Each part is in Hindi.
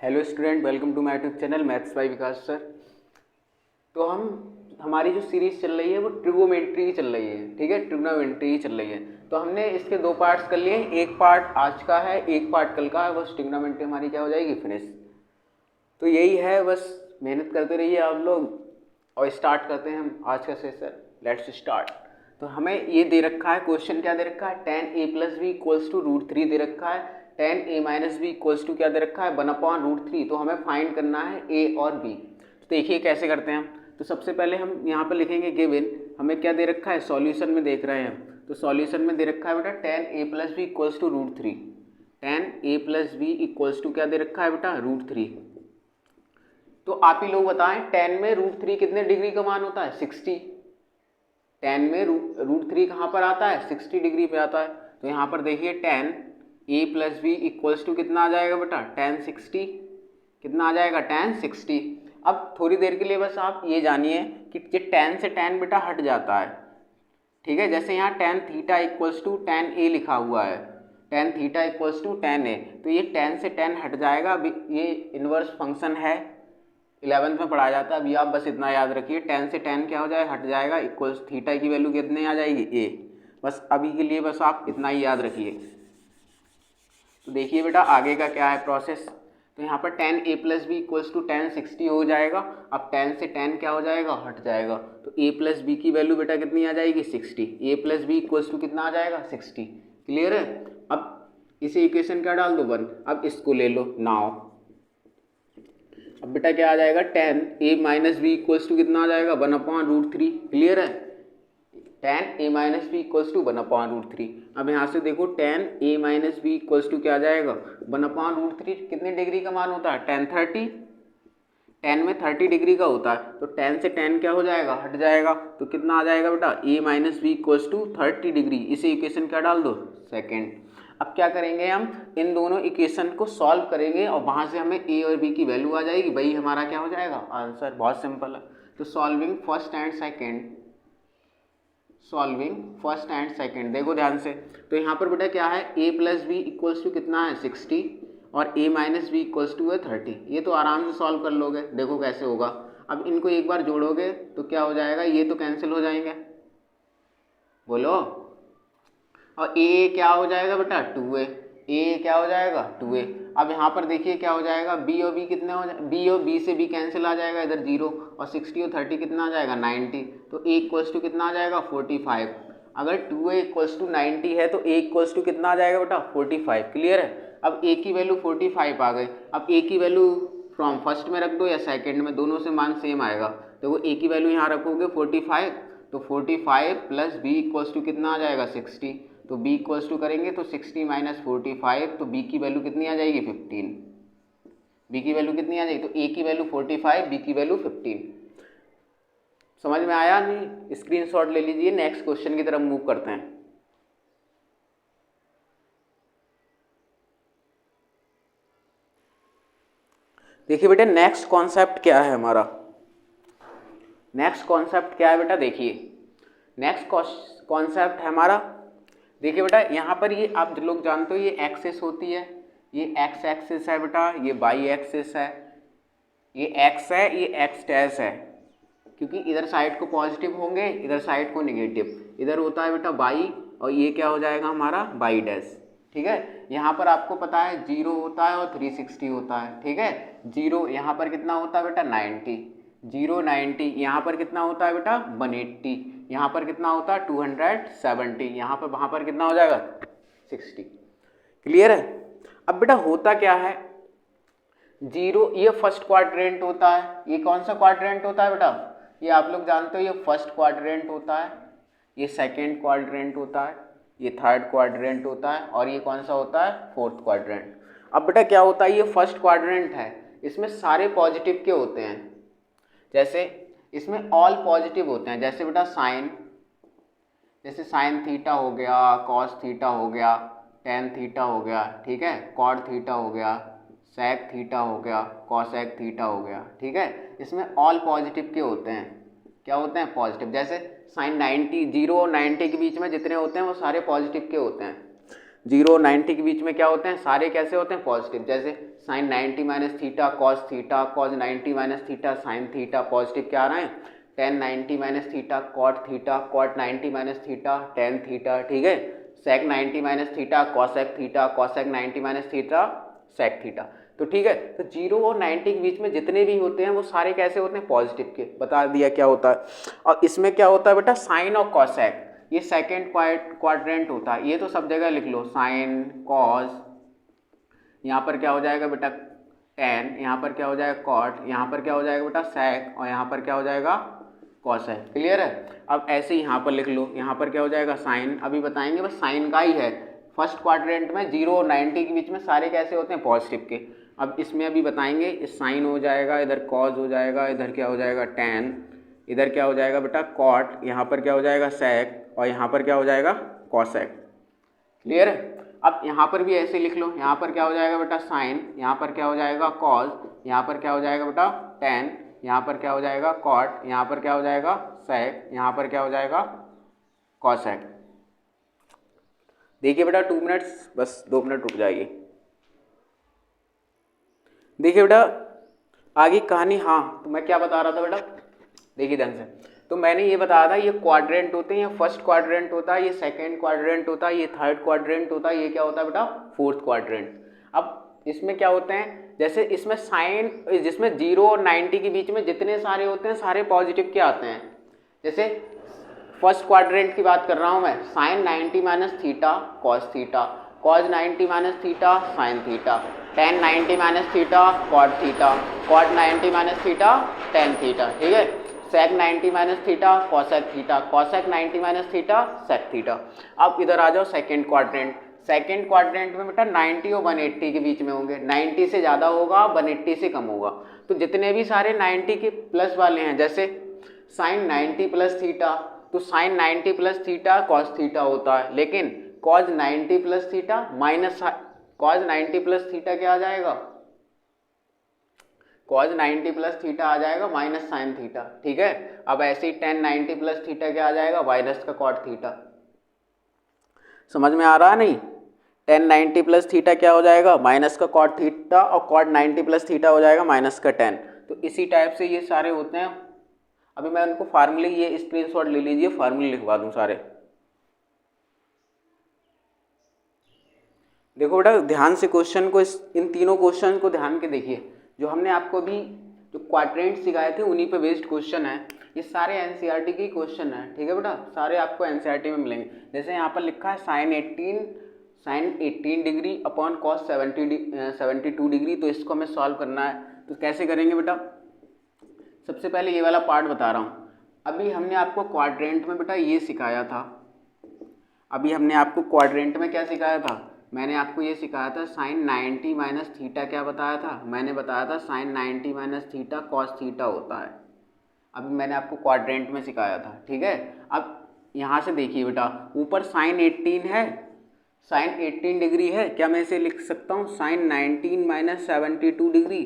Hello student, welcome to my YouTube channel maths by Vikas sir. तो हमारी जो सीरीज चल रही है वो ट्रिगोमेट्री की चल रही है, ठीक है, ट्रिग्नोमेट्री की चल रही है। तो हमने इसके दो पार्ट्स कर लिए, एक पार्ट आज का है, एक पार्ट कल का है। बस ट्रिग्नोमेट्री हमारी क्या हो जाएगी, फिनिश। तो यही है, बस मेहनत करते रहिए आप लोग और स्टार्ट करते हैं हम आज का सेशन। Let's start. तो हमें ये दे रखा है, क्वेश्चन क्या दे रखा है, tan a plus B equals to √3 दे रखा है। tan a minus B equals to क्या दे रखा है, 1/√3। तो हमें फाइंड करना है a और b। तो देखिए कैसे करते हैं हम। तो सबसे पहले हम यहाँ पर लिखेंगे गिवन, हमें क्या दे रखा है, सॉल्यूशन में देख रहे हैं हम। तो सॉल्यूशन में दे रखा है बेटा tan a plus B equals to √3। tan a plus B equals to क्या दे रखा है बेटा, √3। तो आप ही लोग बताएं, tan में √3 कितने डिग्री का मान होता है, 60। tan में √3 कहाँ पर आता है, 60 डिग्री पे आता है। तो यहाँ पर देखिए tan a plus B equals to कितना आ जाएगा बेटा, tan 60। कितना आ जाएगा, tan 60। अब थोड़ी देर के लिए बस आप ये जानिए कि tan से tan बेटा हट जाता है, ठीक है। जैसे यहाँ tan theta equals to tan a लिखा हुआ है, tan theta equals to tan a, तो ये tan से tan हट जाएगा। अब ये इनवर्स फंक्शन है, 11th में पढ़ाया जाता है। अभी आप बस इतना याद रखिए, tan से tan क्या हो जाएगा, हट जाएगा, इक्वल्स थीटा की वैल्यू कितने आ जाएगी, a। बस अभी के लिए बस आप इतना ही याद रखिए। तो देखिए बेटा आगे का क्या है प्रोसेस। तो यहाँ पर tan a plus B equals to tan 60 हो जाएगा। अब tan से tan क्या हो जाएगा, हट जाएगा। तो a प्लस बी की वैल्यू बेटा कितनी आ जाएगी, 60। a plus B equals to कितना आ जाएगा, 60। क्लियर है। अब इसे इक्वेशन क्या डाल दो, 1। अब इसको ले लो नाउ। अब बेटा क्या आ जाएगा, tan a minus B equals to कितना आ जाएगा, 1/√3। क्लियर है। tan a minus B equals to 1/√3। अब यहाँ से देखो tan a minus B equals to क्या आ जाएगा, 1/√3। कितने डिग्री का मान होता है, tan 30। tan में 30 डिग्री का होता है। तो tan से tan क्या हो जाएगा, हट जाएगा। तो कितना आ जाएगा बेटा, a minus B equals to 30 degree. इसे इक्वेशन क्या डाल दो, सेकेंड। अब क्या करेंगे, हम इन दोनों इक्वेशन को सॉल्व करेंगे और वहाँ से हमें a और b की वैल्यू आ जाएगी, वही हमारा क्या हो जाएगा, आंसर। बहुत सिंपल है। तो solving first and second, solving first and second, देखो ध्यान से। तो यहाँ पर बेटा क्या है, a plus B equals to कितना है, 60, और a minus B equals to है 30। ये तो आराम से सॉल्व कर लोगे, देखो कैसे होगा। अब इनको एक बार जोड़ोगे तो क्या हो जाएगा, ये तो कैंसिल हो जाएंगे, बोलो। और a क्या हो जाएगा बेटा, 2a। a क्या हो जाएगा, 2a। अब यहाँ पर देखिए क्या हो जाएगा, b और b कितने हो जाए, b और b से b कैंसिल आ जाएगा, इधर 0, और 60 और 30 कितना आ जाएगा, 90। तो a इक्वल्स टू कितना आ जाएगा, 45। अगर 2a इक्वल्स टू 90 है तो a इक्वल्स टू कितना आ जाएगा बेटा, 45। क्लियर है। अब a की वैल्यू 45 आ गई। अब a की वैल्यू फ्रॉम फर्स्ट में रख दो या सेकंड में, दोनों से मान सेम आएगा। तो वो a की वैल्यू यहाँ रखोगे 45, तो 45 प्लस b इक्वल्स टू कितना आ जाएगा, 60। तो b इक्वल्स टू करेंगे तो 60 माइनस 45, तो b की वैल्यू कितनी आ जाएगी, 15। b की वैल्यू कितनी आ जाएगी, तो a की वैल्यू 45, b की वैल्यू 15। समझ में आया नहीं, स्क्रीनशॉट ले लीजिए। नेक्स्ट क्वेश्चन की तरफ मूव करते हैं। देखिए बेटा नेक्स्ट कॉन्सेप्ट क्या है हमारा, नेक्स्ट कॉन्सेप्ट क्या है बेटा, देखिए नेक्स्ट कॉन्सेप्ट है हमारा। देखिए बेटा यहाँ पर ये आप लोग जानते हो, ये एक्सिस होती है, ये एक्स एक्सिस है बेटा, ये वाई एक्सिस है, ये एक्स है, ये एक्स डैश है। क्योंकि इधर साइड को पॉजिटिव होंगे, इधर साइड को निगेटिव। इधर होता है बेटा वाई, और ये क्या हो जाएगा हमारा, वाई डैश। ठीक है। यहाँ पर आपको पता है 0 होता है और 360 होता है, ठीक है। 0 यहाँ पर कितना होता है बेटा, 90। 0 90, यहाँ पर कितना होता है बेटा, 180। यहाँ पर कितना होता है, 270। यहाँ पर वहाँ पर कितना हो जाएगा, 60। क्लियर है। अब बेटा होता क्या है, 0 ये फर्स्ट क्वाड्रेंट होता है। ये कौन सा क्वाड्रेंट होता है बेटा, ये आप लोग जानते हो, ये फर्स्ट क्वाड्रेंट होता है, ये सेकेंड क्वाड्रेंट होता है, ये थर्ड क्वाड्रेंट होता है, और ये कौन सा होता है, फोर्थ क्वाड्रेंट। अब बेटा क्या होता है, ये फर्स्ट क्वाड्रेंट है, इसमें सारे पॉजिटिव के होते हैं। जैसे इसमें ऑल पॉजिटिव होते हैं। जैसे बेटा साइन, जैसे साइन थीटा हो गया, कॉस थीटा हो गया, टेन थीटा हो गया, ठीक है, कॉड थीटा हो गया, सेक थीटा हो गया, कॉसेक थीटा हो गया, ठीक है। इसमें ऑल पॉजिटिव के होते हैं। क्या होते हैं, पॉजिटिव। जैसे साइन 90, 0 और 90 के बीच में जितने होते हैं वो सारे पॉजिटिव के होते हैं। 0 और 90 के बीच में क्या होते हैं, सारे कैसे होते हैं, पॉजिटिव। जैसे sine 90 minus theta cos theta, cos 90 minus theta sine theta, positive क्या आ रहे हैं, tan 90 minus theta cot theta, cot 90 minus theta tan theta, ठीक है। Sec 90 minus theta cosec theta, cosec 90 minus theta sec theta. तो ठीक है, तो 0 और 90 के बीच में जितने भी होते हैं वो सारे कैसे होते हैं, पॉजिटिव के। बता दिया क्या होता है। और इसमें क्या होता है बेटा, साइन और कॉसेक, ये सेकेंड क्वाड्रेंट होता है। ये तो सब जगह लिख लो, साइन कॉस, यहाँ पर क्या हो जाएगा बेटा टेन, यहाँ पर क्या हो जाएगा कॉट, यहाँ पर क्या हो जाएगा बेटा सेक, और यहाँ पर क्या हो जाएगा कॉसेक। क्लियर है। अब ऐसे ही यहाँ पर लिख लो, यहाँ पर क्या हो जाएगा साइन, अभी बताएंगे बस साइन का ही है। फर्स्ट क्वाड्रेंट में 0 और 90 के बीच में सारे कैसे होते हैं, पॉजिटिव के। अब इसमें अभी बताएंगे, इस साइन हो जाएगा, इधर कॉज हो जाएगा, इधर क्या हो जाएगा टेन, इधर क्या हो जाएगा बेटा कॉट, यहाँ पर क्या हो जाएगा सेक, और यहाँ पर क्या हो जाएगा कॉसेक। क्लियर है। अब यहाँ पर भी ऐसे लिख लो, यहाँ पर क्या हो जाएगा बेटा साइन, यहाँ पर क्या हो जाएगा कॉज, यहाँ पर क्या हो जाएगा बेटा टेन, यहाँ पर क्या हो जाएगा कॉट, यहाँ पर क्या हो जाएगा सेक, यहाँ पर क्या हो जाएगा कॉसेक। देखिए बेटा 2 मिनट्स, बस 2 मिनट रुक जाइए। देखिए बेटा आगे कहानी, हाँ तो मैं क्या बता रहा था बेटा, देखिए ध्यान से। तो मैंने ये बताया था, ये क्वाड्रेंट होते हैं, ये फर्स्ट क्वाड्रेंट होता है, ये सेकंड क्वाड्रेंट होता है, ये थर्ड क्वाड्रेंट होता है, ये क्या होता है बेटा फोर्थ क्वाड्रेंट। अब इसमें क्या होते हैं, जैसे इसमें साइन, जिसमें 0 और 90 के बीच में जितने सारे होते हैं सारे पॉजिटिव के आते हैं। जैसे फर्स्ट क्वाड्रेंट की बात कर रहा हूँ मैं, sine 90 minus theta cos theta, cos 90 minus theta sine theta, tan 90 minus theta cot theta, cot 90 minus theta tan theta, ठीक है। Sec 90 minus theta cosec theta, cosec 90 minus theta sec theta. अब इधर आ जाओ सेकेंड क्वाड्रेंट। सेकेंड क्वाड्रेंट में बेटा 90 और 180 के बीच में होंगे, 90 से ज़्यादा होगा 180 से कम होगा। तो जितने भी सारे 90 के प्लस वाले हैं, जैसे साइन 90 प्लस थीटा, तो sine 90 plus theta cos theta होता है, लेकिन cos 90 plus theta minus cos 90 plus theta क्या आ जाएगा, कॉज 90 प्लस थीटा आ जाएगा माइनस साइन थीटा, ठीक है। अब ऐसे ही टेन 90 प्लस थीटा क्या आ जाएगा, माइनस का कॉट थीटा। समझ में आ रहा है नहीं, टेन 90 प्लस थीटा क्या हो जाएगा, माइनस का कॉट थीटा, और कॉट 90 प्लस थीटा हो जाएगा माइनस का टेन। तो इसी टाइप से ये सारे होते हैं। अभी मैं उनको फार्मूले, ये स्क्रीनशॉट ले लीजिए, फार्मूले लिखवा दूं सारे। देखो बेटा ध्यान से क्वेश्चन को, इन तीनों क्वेश्चन को ध्यान के देखिए। जो हमने आपको अभी जो क्वाड्रेंट सिखाए थे उन्हीं पे बेस्ड क्वेश्चन है। ये सारे एनसीईआरटी के क्वेश्चन है, ठीक है बेटा, सारे आपको एनसीईआरटी में मिलेंगे। जैसे यहाँ पर लिखा है sine 18 degree upon cos 72 degree, तो इसको हमें सॉल्व करना है। तो कैसे करेंगे बेटा, सबसे पहले ये वाला पार्ट बता रहा हूँ। अभी हमने आपको क्वाड्रेंट में बेटा ये सिखाया था, अभी हमने आपको क्वाड्रेंट में क्या सिखाया था, मैंने आपको ये सिखाया था साइन 90 माइनस थीटा, क्या बताया था, मैंने बताया था sine 90 minus theta cos theta होता है। अभी मैंने आपको क्वाड्रेंट में सिखाया था, ठीक है। अब यहाँ से देखिए बेटा, ऊपर साइन 18 है, साइन 18 डिग्री है, क्या मैं इसे लिख सकता हूँ साइन 19 माइनस 72 डिग्री,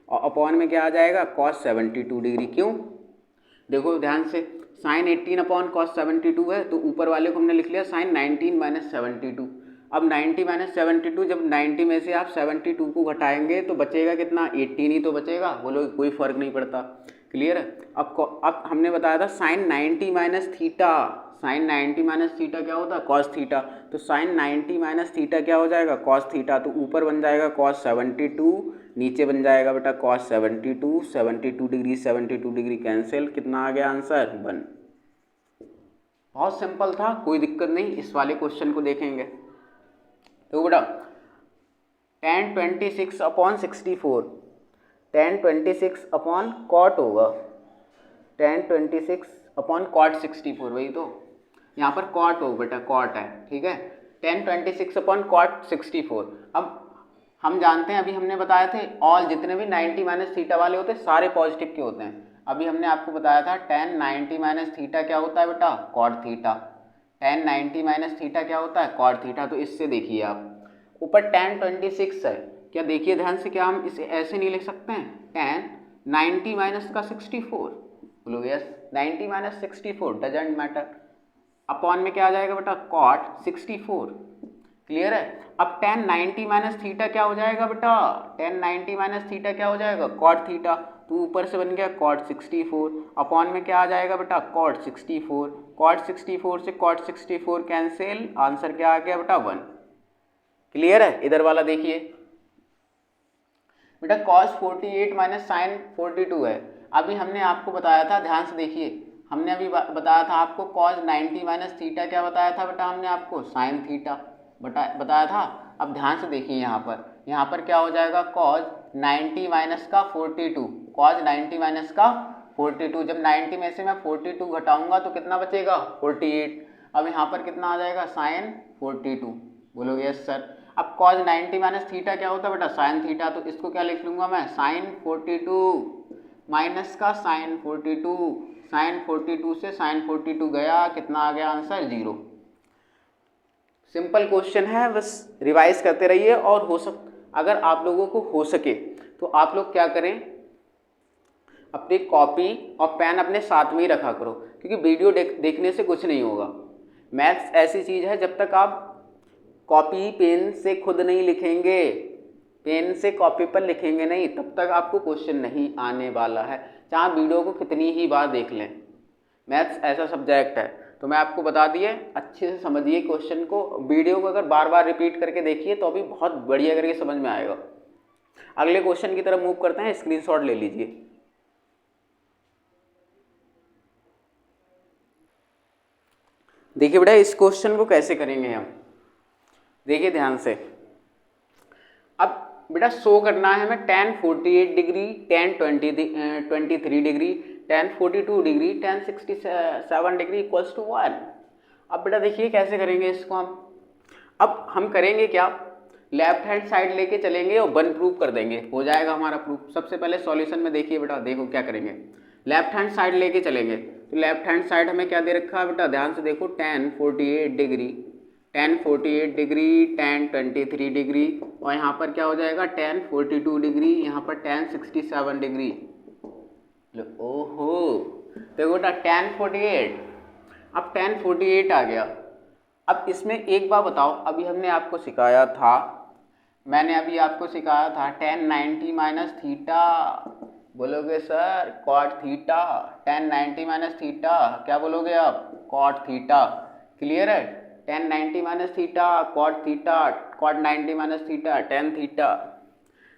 और अपॉन में क्या आ जाएगा कॉस 72 डिग्री। क्यों, देखो ध्यान से, साइन 18 अपॉन कॉस 72 है, तो ऊपर वाले को हमने लिख लिया साइन 19 माइनस 72। अब 90 माइनस 72, जब 90 में से आप 72 को घटाएंगे तो बचेगा कितना, 18 ही तो बचेगा, बोलो कोई फर्क नहीं पड़ता। क्लियर है। अब हमने बताया था sine 90 minus theta, sine 90 minus theta क्या होता है, कॉस थीटा। तो साइन 90 माइनस थीटा क्या हो जाएगा, कॉस थीटा। तो ऊपर बन जाएगा कॉस 72, नीचे बन जाएगा बेटा कॉस 72, 72 डिग्री कैंसिल, कितना आ गया आंसर 1। बहुत सिंपल था, कोई दिक्कत नहीं। इस वाले क्वेश्चन को देखेंगे तो बेटा tan 26 upon 64, tan 26 upon cot होगा, tan 26 अपॉन कॉट 64, वही तो यहाँ पर कॉट हो बेटा, कॉट है, ठीक है। tan 26 upon cot 64। अब हम जानते हैं, अभी हमने बताए थे ऑल जितने भी 90 माइनस थीटा वाले होते हैं सारे पॉजिटिव के होते हैं। अभी हमने आपको बताया था tan 90 माइनस थीटा क्या होता है बेटा, cot theta. tan 90 minus theta क्या होता है, कॉट थीटा। तो इससे देखिए आप, ऊपर tan 26 है, क्या देखिए ध्यान से, क्या हम इसे ऐसे नहीं लिख सकते हैं, tan 90 माइनस का 64, बोलो yes, 90 minus 64 doesn't matter, upon में क्या आ जाएगा बेटा कॉट 64, क्लियर है। अब tan 90 माइनस थीटा क्या हो जाएगा बेटा, tan 90 माइनस थीटा क्या हो जाएगा, cot थीटा। तो ऊपर से बन गया cot 64 अपॉन में क्या आ जाएगा बेटा, cot 64। cot 64 से cot 64 कैंसिल, आंसर क्या आ गया बेटा 1। क्लियर है। इधर वाला देखिए बेटा, cos 48 माइनस साइन 42 है। अभी हमने आपको बताया था, ध्यान से देखिए, हमने अभी बताया था आपको cos 90 माइनस थीटा क्या बताया था बेटा, हमने आपको साइन थीटा बताया था। अब ध्यान से देखिए यहाँ पर क्या हो जाएगा, cos 90 माइनस का 42, cos 90 माइनस का 42। जब 90 में से मैं 42 घटाऊंगा तो कितना बचेगा, 48। अब यहाँ पर कितना आ जाएगा, साइन 42। बोलोगे यस सर। अब cos 90 माइनस थीटा क्या होता है बेटा, साइन थीटा। तो इसको क्या लिख लूंगा मैं, साइन 42 माइनस का साइन 42। साइन 42 से साइन 42 गया, कितना आ गया आंसर, 0। सिंपल क्वेश्चन है, बस रिवाइज करते रहिए। और अगर आप लोगों को हो सके तो आप लोग क्या करें, अपनी कॉपी और पेन अपने साथ में ही रखा करो, क्योंकि वीडियो देखने से कुछ नहीं होगा। मैथ्स ऐसी चीज़ है, जब तक आप कॉपी पेन से खुद नहीं लिखेंगे, पेन से कॉपी पर लिखेंगे नहीं, तब तक आपको क्वेश्चन नहीं आने वाला है, चाहे वीडियो को कितनी ही बार देख लें। मैथ्स ऐसा सब्जेक्ट है, तो मैं आपको बता दिए, अच्छे से समझिए क्वेश्चन को। वीडियो को अगर बार बार रिपीट करके देखिए तो अभी बहुत बढ़िया करके समझ में आएगा। अगले क्वेश्चन की तरफ मूव करते हैं, स्क्रीनशॉट ले लीजिए। देखिए बेटा, इस क्वेश्चन को कैसे करेंगे हम, देखिए ध्यान से। अब बेटा शो करना है हमें tan 48 degree, tan 23 degree, tan 42 degree, tan 67 degree equals to 1। अब बेटा देखिए कैसे करेंगे इसको अब हम करेंगे क्या, लेफ्ट हैंड साइड लेके चलेंगे और 1 प्रूफ कर देंगे, हो जाएगा हमारा प्रूफ। सबसे पहले सॉल्यूशन में देखिए बेटा, देखो क्या करेंगे, लेफ्ट हैंड साइड लेके चलेंगे। तो लेफ्ट हैंड साइड हमें क्या दे रखा है बेटा, ध्यान से देखो, tan 48 degree, tan 48 degree, tan 23 degree, और यहाँ पर क्या हो जाएगा, tan 42 डिग्री, यहाँ पर tan 67 डिग्री। ओहो, देखो बेटा tan 48, अब tan 48 आ गया। अब इसमें एक बार बताओ, अभी हमने आपको सिखाया था, मैंने अभी आपको सिखाया था tan 90 माइनस थीटा, बोलोगे sir cot theta, tan 90 minus theta क्या बोलोगे आप, cot थीटा। क्लियर है, tan 90 minus theta, cot theta, cot 90 minus theta, tan theta.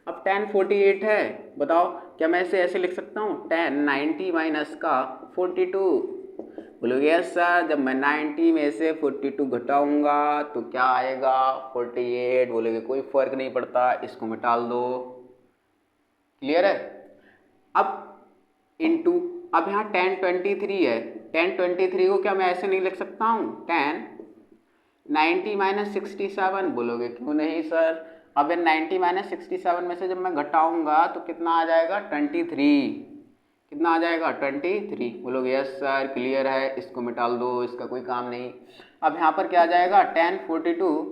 अब tan 48 है, बताओ क्या मैं इसे ऐसे लिख सकता हूँ, tan 90 माइनस का 42। बोलोगे यस सर, जब मैं 90 में से 42 घटाऊंगा तो क्या आएगा, 48। बोलोगे कोई फर्क नहीं पड़ता, इसको मिटा दो। क्लियर है। अब इनटू, अब यहाँ tan 23 है, tan 23 को क्या मैं ऐसे नहीं लिख सकता हूँ, tan 90 माइनस 67। बोलोगे क्यों नहीं सर, अब 90 माइनस 67 में से जब मैं घटाऊंगा तो कितना आ जाएगा, 23। कितना आ जाएगा, 23। बोलोगे यस सर, क्लियर है, इसको मिटा दो, इसका कोई काम नहीं। अब यहाँ पर क्या आ जाएगा, tan 42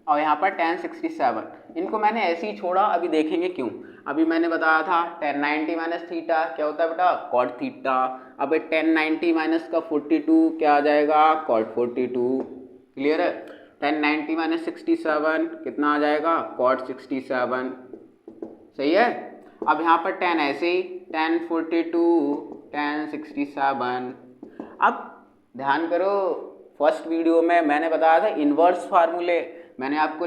और यहाँ पर tan 67। इनको मैंने ऐसे ही छोड़ा, अभी देखेंगे क्यों। अभी मैंने बताया था tan 90 माइनस थीटा क्या होता है बेटा, cot थीटा। अब tan 90 माइनस का 42 क्या आ जाएगा, cot 42। क्लियर है। tan 90 माइनस 67 कितना आ जाएगा, cot 67। सही है। अब यहाँ पर tan ऐसे ही, tan 42, tan 67। अब ध्यान करो, फर्स्ट वीडियो में मैंने बताया था इन्वर्स फार्मूले, मैंने आपको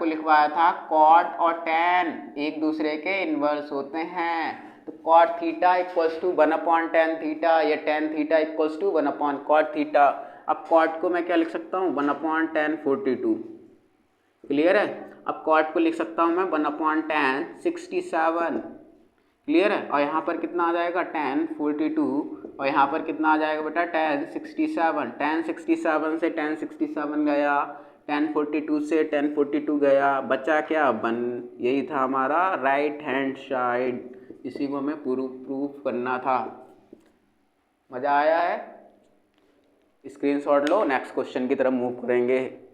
लिखवाया था cot और tan एक दूसरे के इन्वर्स होते हैं। तो cot theta equals to 1/tan theta, या tan theta equals to 1/cot theta. अब cot को मैं क्या लिख सकता हूँ, 1/tan 42। क्लियर है। अब cot को लिख सकता हूँ मैं 1/tan 67। क्लियर है। और यहाँ पर कितना आ जाएगा, tan 42, और यहाँ पर कितना आ जाएगा बेटा, tan 67। tan 67 से tan 67 गया, tan 42 से tan 42 गया, बचा क्या, 1। यही था हमारा राइट हैंड साइड, इसी को हमें प्रूफ करना था। मज़ा आया है, स्क्रीनशॉट लो, नेक्स्ट क्वेश्चन की तरफ मूव करेंगे।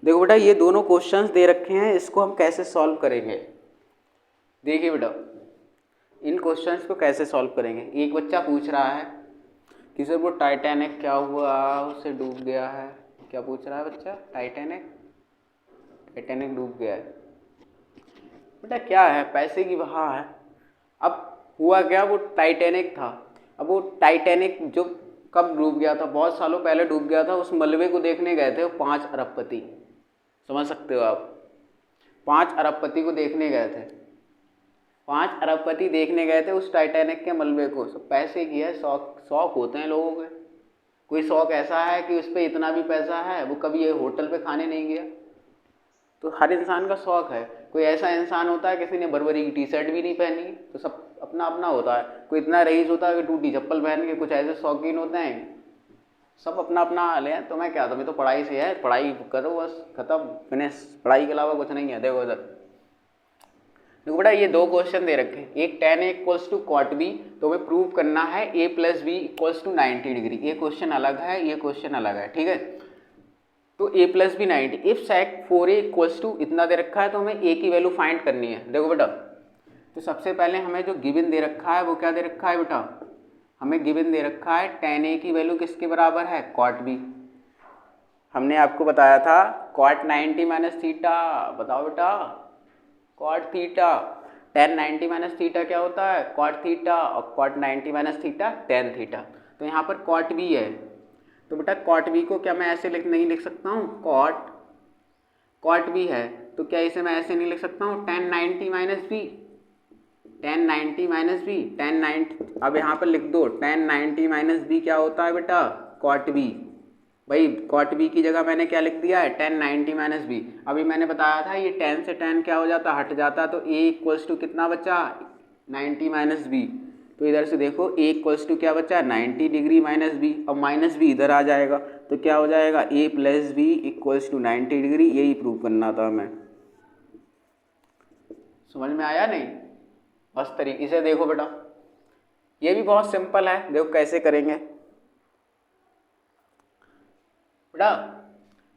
देखो बेटा, ये दोनों क्वेश्चंस दे रखे हैं, इसको हम कैसे सॉल्व करेंगे। देखिए बेटा, इन क्वेश्चंस को कैसे सॉल्व करेंगे। एक बच्चा पूछ रहा है कि सर वो टाइटैनिक क्या हुआ, उसे डूब गया है। क्या पूछ रहा है बच्चा? टाइटैनिक डूब गया है। बेटा क्या है, पैसे की बहा है। अब हुआ क्या, वो टाइटैनिक था। अब वो टाइटैनिक जो कब डूब गया था, बहुत सालों पहले डूब गया था। उस मलबे को देखने गए थे 5 अरबपति, समझ सकते हो आप। 5 अरबपति को देखने गए थे। 5 अरबपति देखने गए थे उस टाइटैनिक के मलबे को। सब पैसे की है, शौक होते हैं लोगों के। कोई शौक ऐसा है कि उस पर इतना भी पैसा है, वो कभी ये होटल पे खाने नहीं गया। तो हर इंसान का शौक है। कोई ऐसा इंसान होता है किसी ने बर्बरी की टी शर्ट भी नहीं पहनी, तो सब अपना अपना होता है। कोई इतना रईस होता है कि टूटी चप्पल पहन के, कुछ ऐसे शौकीन होते हैं। सब अपना अपना हाल है। तो मैं क्या, तुम्हें तो पढ़ाई से है, पढ़ाई करो बस, खत्म, फिनिश। पढ़ाई के अलावा कुछ नहीं है। देखो इधर, देखो बेटा ये 2 क्वेश्चन दे रखे हैं। एक tan A equals to cot B, तो हमें प्रूव करना है A plus B equals to 90 degree. ये क्वेश्चन अलग है, ये क्वेश्चन अलग है, ठीक है। तो A plus B 90, if sec 4A equals to इतना दे रखा है, तो हमें A की वैल्यू फाइंड करनी है। देखो बेटा, तो सबसे पहले हमें जो गिवन दे रखा है वो क्या दे रखा है बेटा, हमें गिवन दे रखा है tan A की वैल्यू किसके बराबर है, cot B। हमने आपको बताया था cot 90 माइनस थीटा, बताओ बेटा, cot theta. tan 90 minus theta क्या होता है, cot थीटा, और cot 90 minus theta tan theta. तो यहाँ पर cot B है, तो बेटा cot B को क्या मैं ऐसे नहीं लिख सकता हूँ, cot B है, तो क्या इसे मैं ऐसे नहीं लिख सकता हूँ, tan 90 minus B, tan 90 minus B, tan 90। अब यहाँ पर लिख दो tan 90 माइनस बी क्या होता है बेटा, cot B। भाई cot B की जगह मैंने क्या लिख दिया है, tan 90 माइनस बी। अभी मैंने बताया था ये tan से tan क्या हो जाता, हट जाता, तो A इक्वल्स टू कितना बचा, 90 माइनस बी। तो इधर से देखो A इक्वल्स टू क्या बचा, 90 डिग्री माइनस बी। अब माइनस बी इधर आ जाएगा, तो क्या हो जाएगा, A plus B equals to 90 degree. यही प्रूव करना था हमें। समझ में आया नहीं? बस तरीके से देखो बेटा, ये भी बहुत सिंपल है। देखो कैसे करेंगे बेटा।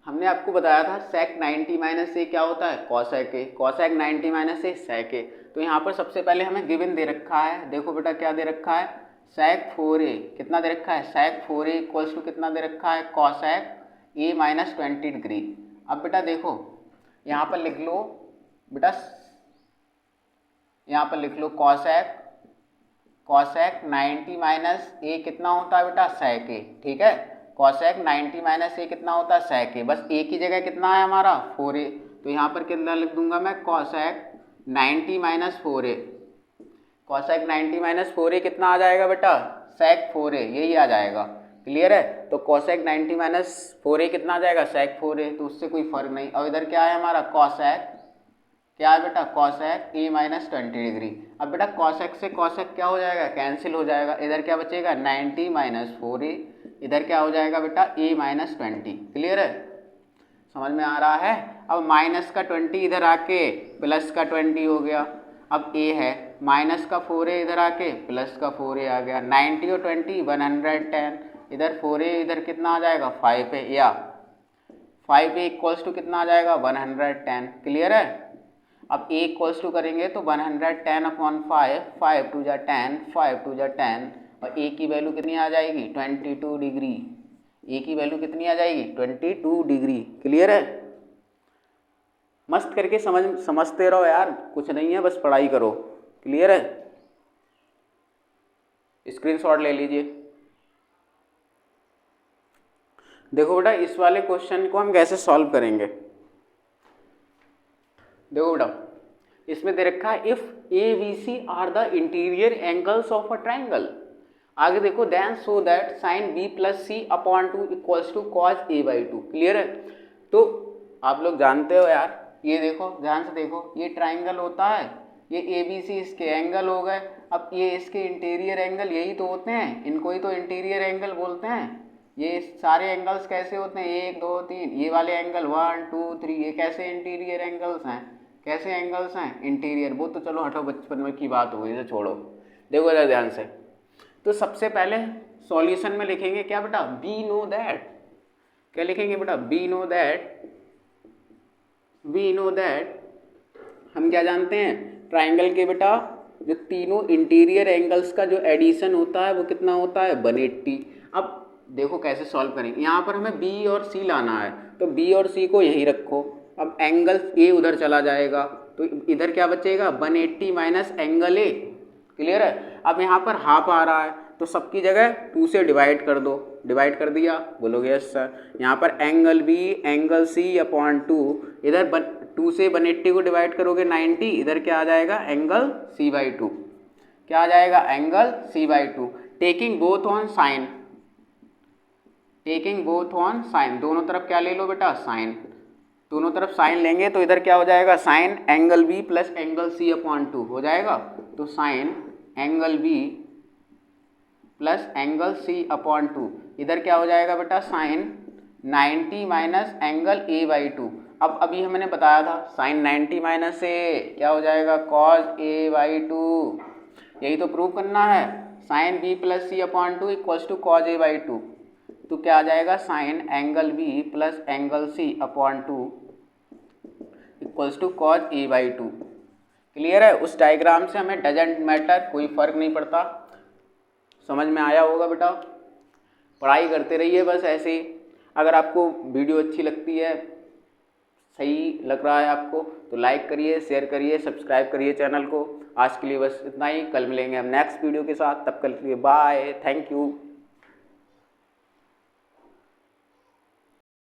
हमने आपको बताया था sec 90 माइनस ए क्या होता है, cosec A, cosec 90 minus A sec A। तो यहाँ पर सबसे पहले हमें गिवन दे रखा है। देखो बेटा क्या दे रखा है, sec 4A कितना दे रखा है, sec 4A इक्वल्स टू कितना दे रखा है, cosec A माइनस 20 डिग्री। अब बेटा देखो यहाँ पर लिख लो बेटा, यहाँ पर लिख लो cosec 90 माइनस ए कितना होता है बेटा, sec A, ठीक है। cosec 90 माइनस ए कितना होता है, sec A। बस A की जगह कितना है हमारा, 4A। तो यहाँ पर कितना लिख दूंगा मैं, cosec 90 minus 4A। cosec 90 minus 4A कितना आ जाएगा बेटा, sec 4A, यही आ जाएगा। क्लियर है? तो cosec 90 माइनस 4A कितना आ जाएगा, sec 4A। तो उससे कोई फर्क नहीं। और इधर क्या है हमारा, cosec क्या है बेटा, cosec A माइनस 20 डिग्री। अब बेटा cosec से cosec क्या हो जाएगा, कैंसिल हो जाएगा। इधर क्या बचेगा, 90 माइनस 4A, इधर क्या हो जाएगा बेटा, A माइनस 20। क्लियर है? समझ में आ रहा है? अब माइनस का 20 इधर आके प्लस का 20 हो गया। अब A है, माइनस का 4A इधर आके प्लस का 4A आ गया। 90 और 20 110, इधर 4A इधर कितना आ जाएगा, 5A, या 5A इक्वल्स टू कितना आ जाएगा, 110। क्लियर है? अब A इक्वल्स टू करेंगे तो 110 अपॉन 5, 5 टू जा 10, 5 टू जा 10, और A की वैल्यू कितनी आ जाएगी, 22 डिग्री। A की वैल्यू कितनी आ जाएगी, 22 डिग्री। क्लियर है? मस्त करके समझते रहो यार, कुछ नहीं है, बस पढ़ाई करो। क्लियर है? स्क्रीनशॉट ले लीजिए। देखो बेटा इस वाले क्वेश्चन को हम कैसे सॉल्व करेंगे। देखो बेटा इसमें दे रखा है, if A B C are the interior angles of a triangle. आगे देखो, then so that sine B plus C upon 2 equals to cos A by 2। Clear है? तो आप लोग जानते हो यार, ये देखो ध्यान से देखो, ये ट्राइंगल होता है, ये ए बी सी इसके एंगल हो गए। अब ये इसके इंटीरियर एंगल यही तो होते हैं, इनको ही तो इंटीरियर एंगल बोलते हैं। ये सारे एंगल्स कैसे होते हैं, 1 2 3, ये वाले एंगल 1 2 3, ये कैसे इंटीरियर एंगल्स हैं, कैसे एंगल्स हैं, इंटीरियर। वो तो चलो हटो, बचपन में की बात हो गई, इसे छोड़ो। देखो जरा ध्यान से, तो सबसे पहले सॉल्यूशन में लिखेंगे क्या बेटा, वी नो दैट। क्या लिखेंगे बेटा, वी नो दैट हम क्या जानते हैं, ट्राइंगल के बेटा जो तीनों इंटीरियर एंगल्स का जो एडिशन होता है वो कितना होता है 180। अब देखो कैसे सॉल्व करेंगे, यहाँ पर हमें बी और सी लाना है, तो बी और सी को यहीं रखो। अब एंगल ए उधर चला जाएगा तो इधर क्या बचेगा 180 माइनस एंगल ए। क्लियर है। अब यहाँ पर हाफ आ रहा है तो सबकी जगह 2 से डिवाइड कर दो। डिवाइड कर दिया, बोलोगे यस सर। यहाँ पर angle B angle C upon 2, इधर 2 से 180 को डिवाइड करोगे 90, इधर क्या आ जाएगा एंगल c/2। क्या आ जाएगा angle c/2। Taking both on sine, taking both on sine, दोनों तरफ क्या ले लो बेटा साइन। दोनों तरफ साइन लेंगे तो इधर क्या हो जाएगा sine angle B plus angle C upon 2 हो जाएगा। तो sine angle B plus angle C upon 2, इधर क्या हो जाएगा बेटा साइन 90 माइनस एंगल a/2। अब अभी हमने बताया था साइन 90 माइनस ए क्या हो जाएगा कॉज a/2। यही तो प्रूव करना है। Sine b plus C upon 2 equals to cos a/2, तो क्या आ जाएगा sine angle b plus angle c upon 2 equals to cos a/2। Clear है। उस डायग्राम से हमें डजेंट मैटर, कोई फर्क नहीं पड़ता। समझ में आया होगा बेटा। पढ़ाई करते रहिए बस ऐसे ही। अगर आपको वीडियो अच्छी लगती है, सही लग रहा है आपको, तो लाइक करिए, शेयर करिए, सब्सक्राइब करिए चैनल को। आज के लिए बस इतना ही, कल मिलेंगे हम नेक्स्ट वीडियो के साथ। तब कल के लिए बाय, थैंक यू।